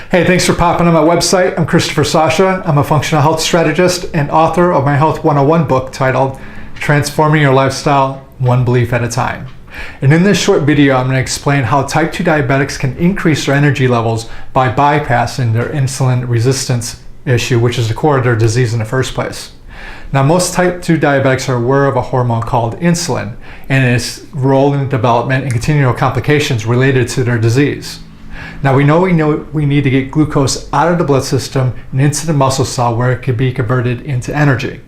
Hey, thanks for popping on my website. I'm Christopher Sasha. I'm a functional health strategist and author of my Health 101 book titled Transforming Your Lifestyle One Belief at a Time. And in this short video, I'm going to explain how type 2 diabetics can increase their energy levels by bypassing their insulin resistance issue, which is the core of their disease in the first place. Now, most type 2 diabetics are aware of a hormone called insulin and its role in development and continual complications related to their disease. Now, we know we need to get glucose out of the blood system and into the muscle cell where it can be converted into energy.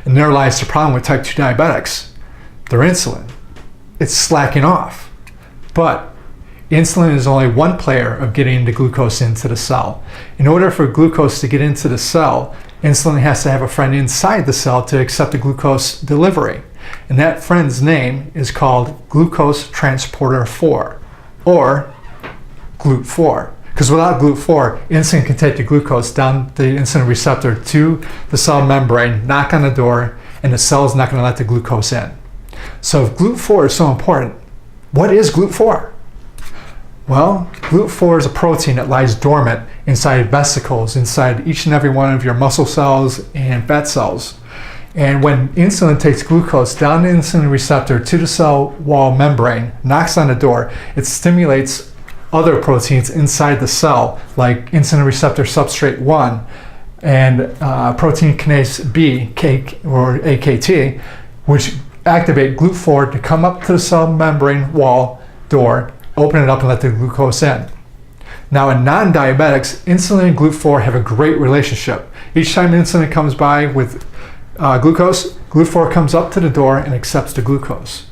And there lies the problem with type 2 diabetics. Their insulin, it's slacking off. But insulin is only one player of getting the glucose into the cell. In order for glucose to get into the cell, insulin has to have a friend inside the cell to accept the glucose delivery. And that friend's name is called glucose transporter 4, or GLUT4. Because without GLUT4, insulin can take the glucose down the insulin receptor to the cell membrane, knock on the door, and the cell is not going to let the glucose in. So if GLUT4 is so important, what is GLUT4? Well, GLUT4 is a protein that lies dormant inside vesicles, inside each and every one of your muscle cells and fat cells. And when insulin takes glucose down the insulin receptor to the cell wall membrane, knocks on the door, it stimulates other proteins inside the cell, like insulin receptor substrate 1 and protein kinase B, or AKT, which activate GLUT4 to come up to the cell membrane wall door, open it up and let the glucose in. Now, in non-diabetics, insulin and GLUT4 have a great relationship. Each time insulin comes by with glucose, GLUT4 comes up to the door and accepts the glucose.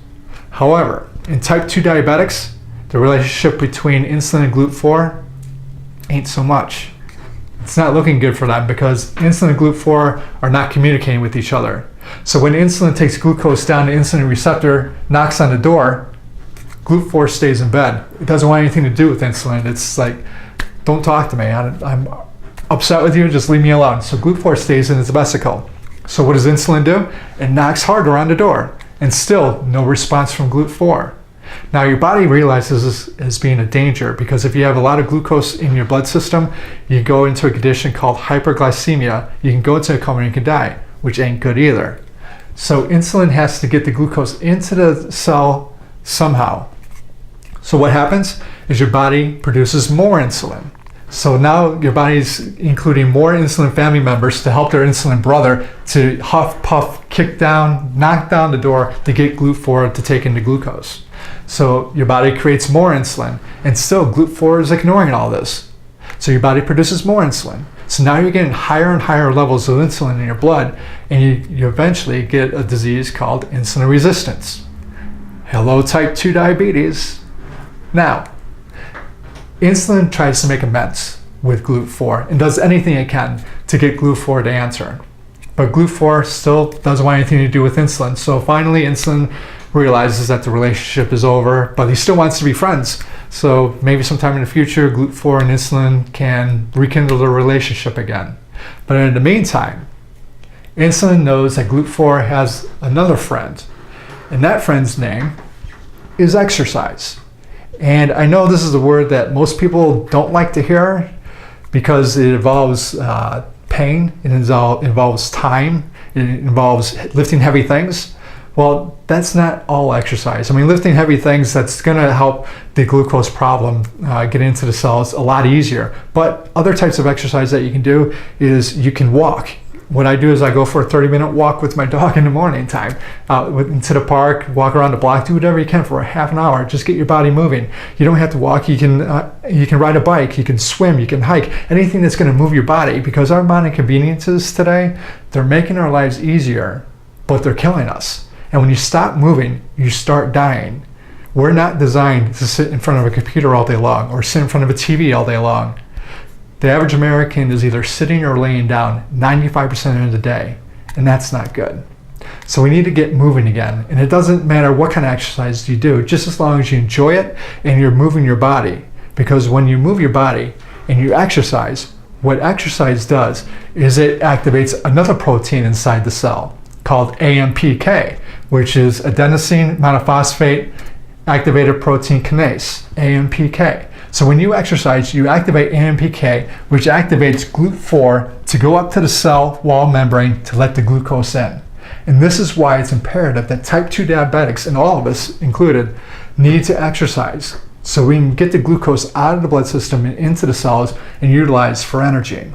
However, in type 2 diabetics, the relationship between insulin and GLUT4 ain't so much. It's not looking good for them because insulin and GLUT4 are not communicating with each other. So when insulin takes glucose down the insulin receptor, knocks on the door, GLUT4 stays in bed. It doesn't want anything to do with insulin. It's like, don't talk to me. I'm upset with you, just leave me alone. So GLUT4 stays in its vesicle. So what does insulin do? It knocks harder on the door, and still no response from GLUT4. Now, your body realizes this as being a danger because if you have a lot of glucose in your blood system, you go into a condition called hyperglycemia. You can go into a coma and you can die, which ain't good either. So insulin has to get the glucose into the cell somehow. So what happens is your body produces more insulin. So now your body's including more insulin family members to help their insulin brother to huff, puff, kick down, knock down the door to get GLUT4 to take in the glucose. So your body creates more insulin, and still GLUT4 is ignoring all this. So your body produces more insulin. So now you're getting higher and higher levels of insulin in your blood, and you eventually get a disease called insulin resistance. Hello, type 2 diabetes. Now, insulin tries to make amends with GLUT4 and does anything it can to get GLUT4 to answer. But GLUT4 still doesn't want anything to do with insulin. So finally, insulin realizes that the relationship is over, but he still wants to be friends. So maybe sometime in the future, GLUT4 and insulin can rekindle the relationship again. But in the meantime, insulin knows that GLUT4 has another friend, and that friend's name is exercise. And I know this is a word that most people don't like to hear because it involves pain, it involves time, it involves lifting heavy things. Well, that's not all exercise. I mean, lifting heavy things, that's going to help the glucose problem get into the cells a lot easier. But other types of exercise that you can do is you can walk. What I do is I go for a 30-minute walk with my dog in the morning time, into the park, walk around the block, do whatever you can for a half an hour. Just get your body moving. You don't have to walk. You can ride a bike, you can swim, you can hike, anything that's going to move your body, because our modern conveniences today, they're making our lives easier, but they're killing us. And when you stop moving, you start dying. We're not designed to sit in front of a computer all day long or sit in front of a TV all day long. The average American is either sitting or laying down 95% of the day, and that's not good. So we need to get moving again. And it doesn't matter what kind of exercise you do, just as long as you enjoy it and you're moving your body. Because when you move your body and you exercise, what exercise does is it activates another protein inside the cell called AMPK, which is adenosine monophosphate activated protein kinase, AMPK. So when you exercise, you activate AMPK, which activates GLUT4 to go up to the cell wall membrane to let the glucose in. And this is why it's imperative that type 2 diabetics, and all of us included, need to exercise so we can get the glucose out of the blood system and into the cells and utilize for energy.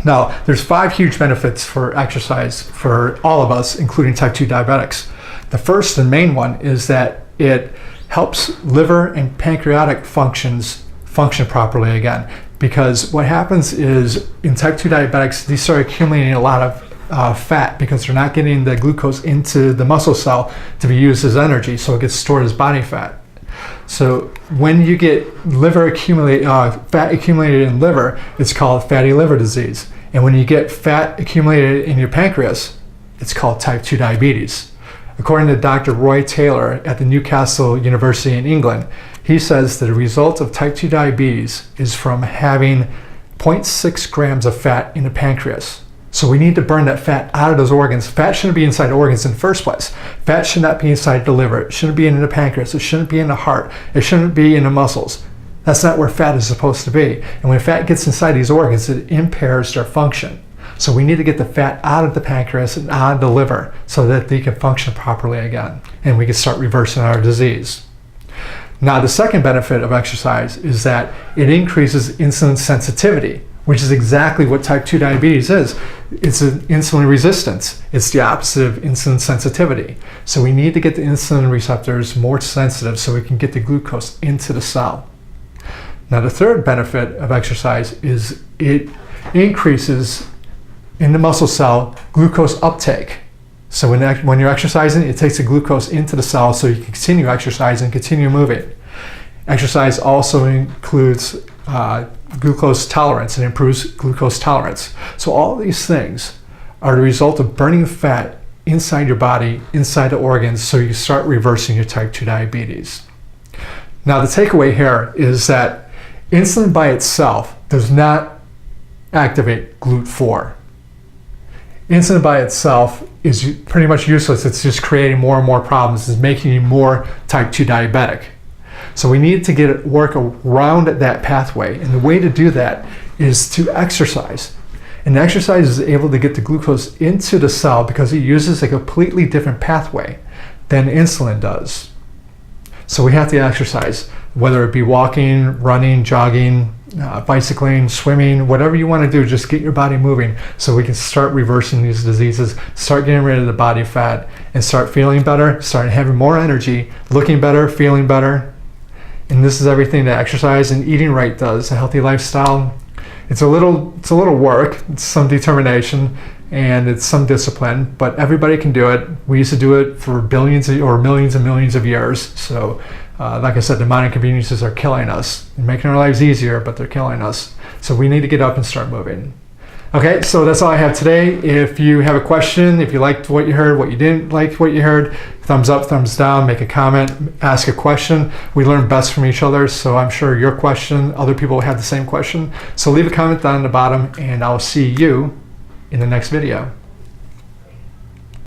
Now, there's 5 huge benefits for exercise for all of us, including type 2 diabetics. The first and main one is that it helps liver and pancreatic function properly again. Because what happens is in type 2 diabetics, they start accumulating a lot of fat because they're not getting the glucose into the muscle cell to be used as energy, so it gets stored as body fat. So when you get fat accumulated in liver, it's called fatty liver disease. And when you get fat accumulated in your pancreas, it's called type 2 diabetes. According to Dr. Roy Taylor at the Newcastle University in England, he says that the result of type 2 diabetes is from having 0.6 grams of fat in the pancreas. So we need to burn that fat out of those organs. Fat shouldn't be inside organs in the first place. Fat should not be inside the liver. It shouldn't be in the pancreas. It shouldn't be in the heart. It shouldn't be in the muscles. That's not where fat is supposed to be. And when fat gets inside these organs, it impairs their function. So we need to get the fat out of the pancreas and out of the liver so that they can function properly again. And we can start reversing our disease. Now, the second benefit of exercise is that it increases insulin sensitivity, which is exactly what type 2 diabetes is. It's an insulin resistance. It's the opposite of insulin sensitivity. So we need to get the insulin receptors more sensitive so we can get the glucose into the cell. Now, the third benefit of exercise is it increases in the muscle cell glucose uptake. So when you're exercising, it takes the glucose into the cell so you can continue exercising, continue moving. Exercise also includes glucose tolerance and improves glucose tolerance. So all these things are the result of burning fat inside your body, inside the organs, so you start reversing your type 2 diabetes. Now, the takeaway here is that insulin by itself does not activate GLUT4. Insulin by itself is pretty much useless. It's just creating more and more problems. It's making you more type 2 diabetic. So we need to work around that pathway. And the way to do that is to exercise. And exercise is able to get the glucose into the cell because it uses a completely different pathway than insulin does. So we have to exercise, whether it be walking, running, jogging, bicycling, swimming, whatever you want to do, just get your body moving so we can start reversing these diseases, start getting rid of the body fat, and start feeling better, start having more energy, looking better, feeling better. And this is everything that exercise and eating right does. A healthy lifestyle, it's a little work, it's some determination, and it's some discipline, but everybody can do it. We used to do it for billions or millions and millions of years. So like I said, the modern conveniences are killing us and making our lives easier, but they're killing us. So we need to get up and start moving. Okay, so that's all I have today. If you have a question, if you liked what you heard, what you didn't like what you heard, thumbs up, thumbs down, make a comment, ask a question. We learn best from each other, so I'm sure your question, other people have the same question. So leave a comment down at the bottom, and I'll see you in the next video.